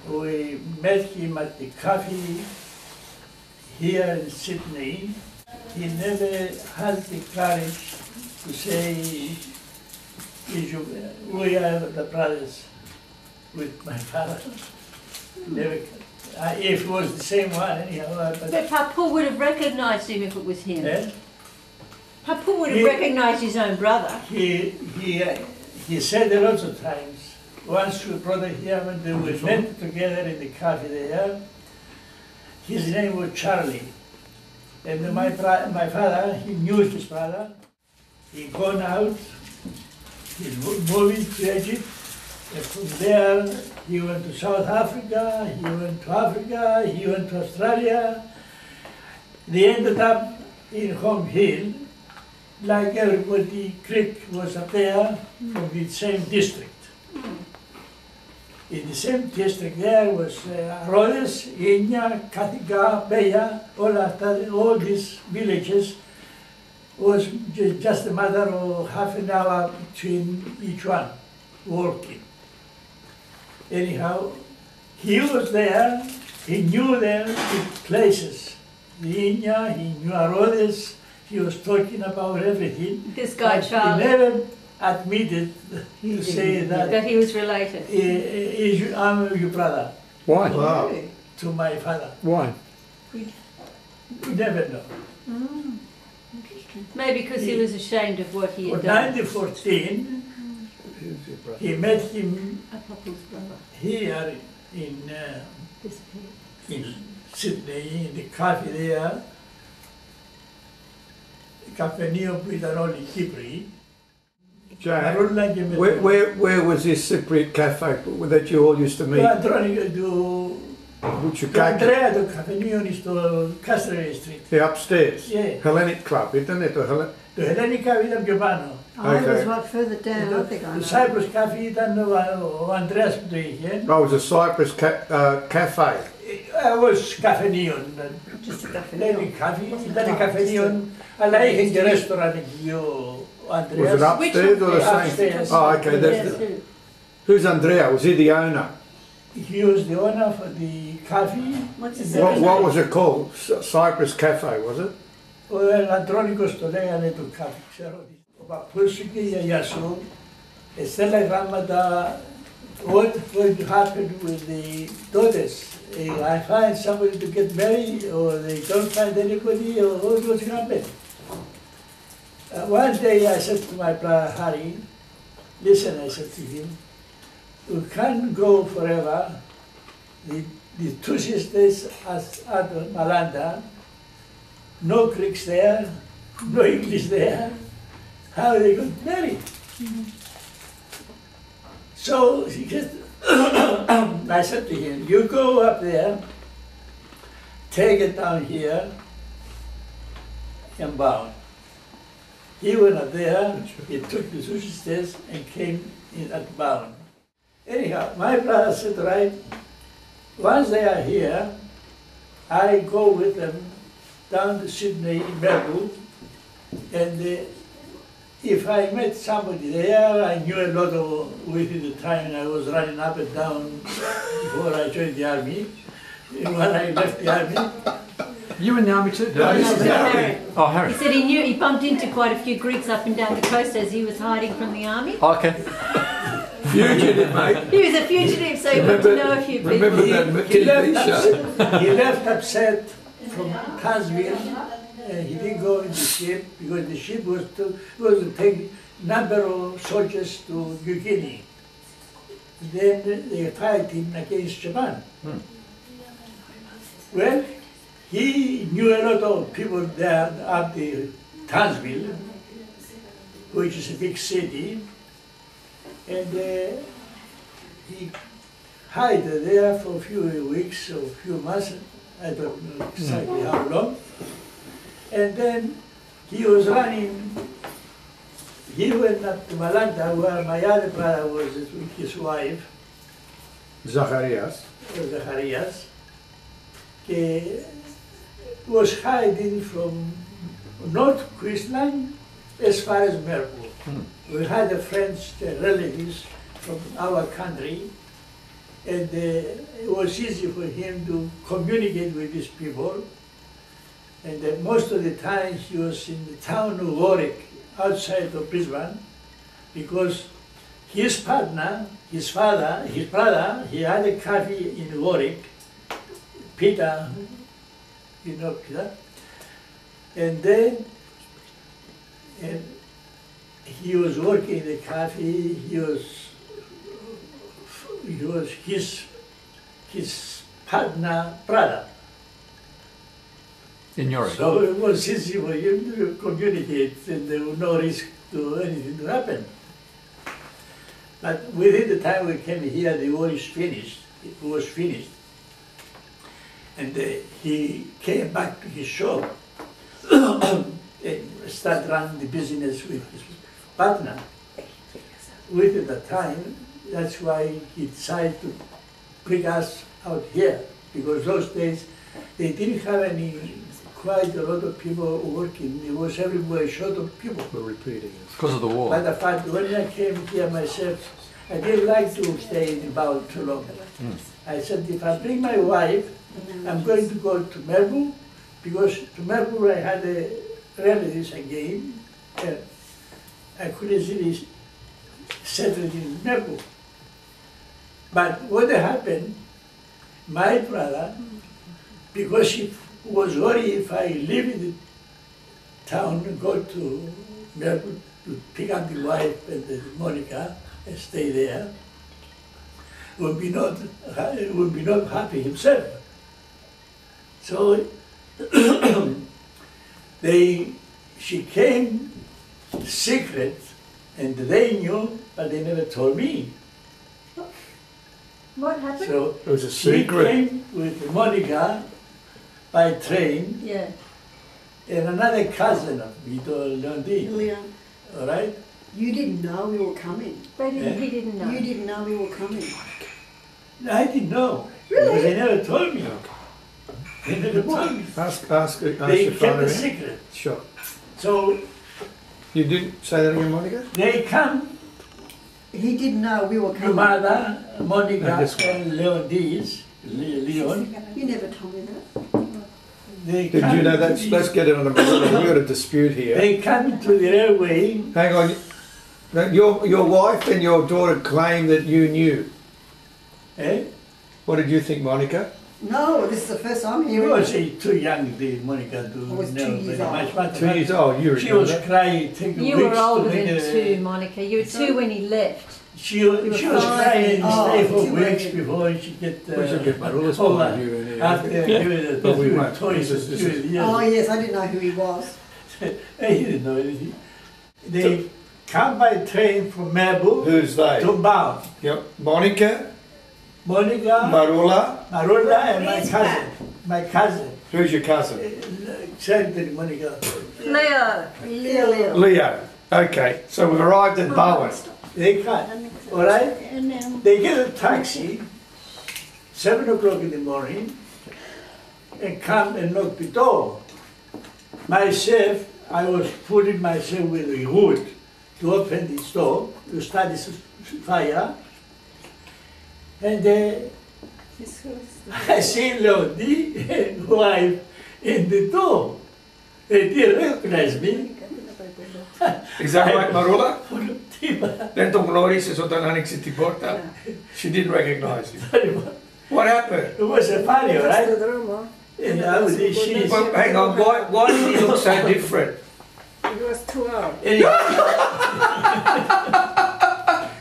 We met him at the cafe here in Sydney. He never had the courage to say, we are the brothers with my father. Never. If it was the same one, anyhow. But Papa would have recognised him if it was him. Eh? Papa would have recognised his own brother. He said a lot of times. Once we brought him and we met together in the cafe there. His name was Charlie. And my father, he knew his brother. He gone out, he's moving to Egypt. And from there, he went to South Africa, he went to Africa, he went to Australia. They ended up in Home Hill, like everybody. Creek was up there from the same district. In the same district there was Rhodes, Inya, Katika, Beya, all these villages. Was just a matter of half an hour between each one, walking. Anyhow, he was there, he knew the places. The Inya, he knew Rhodes, he was talking about everything. This guy, Charlie. He never admitted to say that he was related. I'm your brother. Why? Wow. To my father. Why? We never know. Mm. Maybe because he was ashamed of what he had In done. 1914, he met him here in Sydney, in the cafe there, Cafe Neo Pitanoli Kipri. Where was this Cypriot cafe that you all used to meet? Andrea do Cafe Neo is to Castlereagh Street. The upstairs? Yeah. Hellenic Club, isn't it? The Hellenic Cafe ήταν πιο πάνω. I was right further down, I think I know. The Cyprus Cafe ήταν ο Ανδρέας που το είχε. Oh, it was a Cyprus cafe. It was Cafe Neo. Just a cafe. Ήταν καφενείο, αλλά είχε και ρέστοραν εκεί ο Ανδρέας. Was it upstairs or the same? Upstairs. Oh, okay. Who's Andrea? Was he the owner? He was the owner for the cafe. What was it called? Cyprus Cafe, was it? Ο Αντρώνικος το λέγανε το κάφι, ξέρω. Ο παππούς σου και η γιαγιά σου στέλναν γράμματα what happened with the daughters. I find somebody to get married or they don't find anybody or what was happening. One day I said to my brother Harry, listen, I said to him, we can't go forever. The two sisters at Malanda, no Greeks there, no English there. How they got married? So he just, I said to him, you go up there, take it down here, and bound. He went up there, he took the two sisters and came in at bound. Anyhow, my brother said, right, once they are here, I go with them down to Sydney, Melbourne, and if I met somebody there, I knew a lot of within the time I was running up and down before I joined the army. When I left the army. You were in the army too? No, Harry. Oh, Harry. He said he bumped into quite a few Greeks up and down the coast as he was hiding from the army. Okay. Fugitive, mate. He was a fugitive, so he got to know a few people. He left upset from Tazville. He didn't go in the ship because the ship was to take number of soldiers to New Guinea. Then they fight him against Japan. Well, he knew a lot of people there at the Townsville, which is a big city, and he hid there for a few weeks or a few months, I don't know exactly how long. And then he was running, he went up to Malanda where my other brother was with his wife. Zacharias. He was hiding from North Queensland as far as Melbourne. We had friends, relatives from our country, And it was easy for him to communicate with these people. And most of the time he was in the town of Warwick, outside of Brisbane, because his partner, his brother, he had a cafe in Warwick, Peter, you know Peter, and then he was working in the cafe. He was his partner brother. In Yorick. So it was easy for him to communicate, and there was no risk to anything to happen. But within the time we came here, the war is finished. It was finished. And he came back to his shop and started running the business with his partner. Within the time, that's why he decided to bring us out here, because those days they didn't have quite a lot of people working. It was everywhere short of people. We're repeating it. Because of the war. But the fact, when I came here myself, I didn't like to stay in Bao too long. I said, if I bring my wife, I'm going to go to Melbourne, because to Melbourne I had relatives again, and I could easily settle in Melbourne. But what happened, my brother, because he was worried if I leave in the town and go to Melbourne to pick up the wife and Monica and stay there, would be not happy himself. So she came secret, and they knew, but they never told me. What happened? So It was a she secret. came with Monica by train, Yeah. and another cousin of Vito Leondi, Leon, all right? you didn't know we were coming. He didn't know. You didn't know we were coming. I didn't know, Really? because they never told me. They never told me. Ask They your kept father. a secret. Sure. So You didn't say that again, Monica? they come, He didn't know we were your coming. mother, Monica, And this one. and Leonis, Leon, You never told me that. they Did come you know to that's, the- let's get it on the We've got a dispute here. They come to the railway. Hang on. Now, your wife and your daughter claim that you knew. Eh? What did you think, Monica? No, this is the first I'm She hearing. was too young, Monica, to I was 2 know years very old. much. But 2 years old. You she remember was that? crying, taking You weeks were to older make than a- two, Monica. You were two when he left. She was five. crying and Oh, stay for two weeks years. before she get We should get Maroula's over. point of view in here. After giving the But we won't. toys This is- and years. Oh yes, I didn't know who he was. He didn't know anything. They come by train from Melbourne Who's they? to Bao. Yep. Monica, Monica, Maroula. Maroula, and my cousin. My cousin. Who's your cousin? Said Monica. Leo. Leo. Leo. Okay. So we've arrived at Bowen. They come, all right? They get a taxi, 7 o'clock in the morning, and come and knock the door. Myself, I was putting myself with the wood to open the door, to start the fire. And I see Lodi and wife in the door. They didn't recognize me. Is that right, Maroula? Very Dentro Glory se sottananik si ti porta. She didn't recognize you. much. What happened? It was a funny, right? And I was, she's, Well, hang on. Why did he look so different? It was too old. anyway,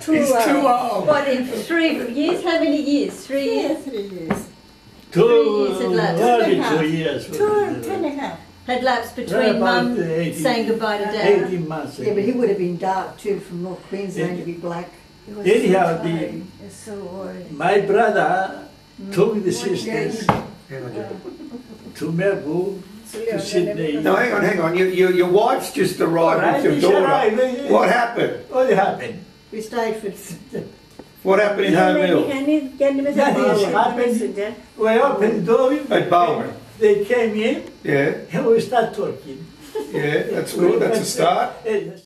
He's too old. What, in 3 years? How many years? 3 years? 3 years. 2 years at last. only 2.5. 2 years. 2.5. Had lapsed Well, between about mum 18 saying goodbye to dad. 18 months. Yeah, but he would have been dark too, from North Queensland to be black. It was Anyhow, so the- tired. It's so worried. My brother took the sisters Hang on, Jim. to Melbourne, to Sydney. No, hang on. Your wife's just arrived Right, with it's your daughter. arrived. What happened? What happened? We stayed for What happened in Home Hill? Nothing has happened. We opened the door, At Bowen. they came in, Yeah, and we start talking. yeah, that's good. That's a start. And